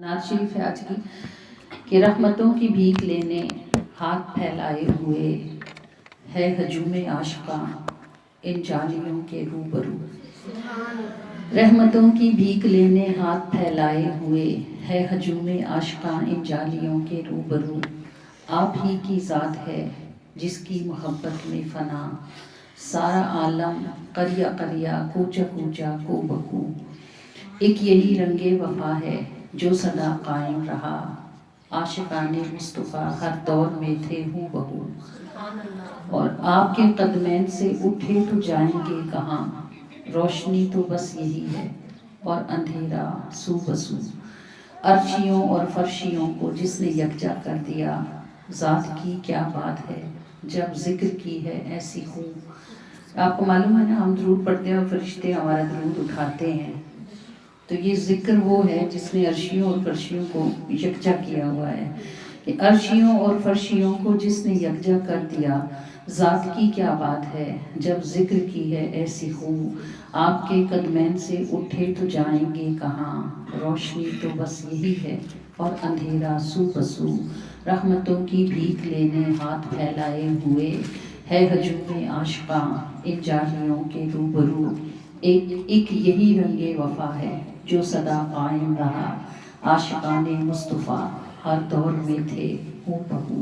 नात शरीफ है आज की कि रहमतों की भीख लेने हाथ फैलाए हुए है हजूम आशिका इन जालियों के रूबरू। रहमतों की भीख लेने हाथ फैलाए हुए है हजूम आशिका इन जालियों के रूबरू। आप ही की ज़ात है जिसकी मोहब्बत में फ़ना, सारा आलम करिया करिया कूचा कूचा को बकू। एक यही रंगे वफा है जो सदा कायम रहा, आशिकाने मुस्तफ़ा हर दौर में थे हूँ बहू। और आपके कदमैन से उठे तो जाएंगे कहाँ, रोशनी तो बस यही है और अंधेरा सू बसू। अर्शियों और फर्शियों को जिसने यकजा कर दिया, ज़ात की क्या बात है जब जिक्र की है ऐसी खूब। आपको मालूम है ना, हम दरूद पढ़ते हैं और फरिश्ते हमारा दरूद उठाते हैं, तो ये जिक्र वो है जिसने अर्शियों और फर्शियों को यकजा किया हुआ है कि अर्शियों और फर्शियों को जिसने यकजा कर दिया, ज़ात की क्या बात है जब जिक्र की है ऐसी खूब। आपके कदमैन से उठे तो जाएंगे कहाँ, रोशनी तो बस यही है और अंधेरा सू बसू। रहमतों की भीख लेने हाथ फैलाए हुए है हजूम आशिका इन जालियों के रूबरू। एक यही रंगे वफा है जो सदा कायम रहा, आशिकाने मुस्तफ़ा हर दौर में थे हूँ बहू।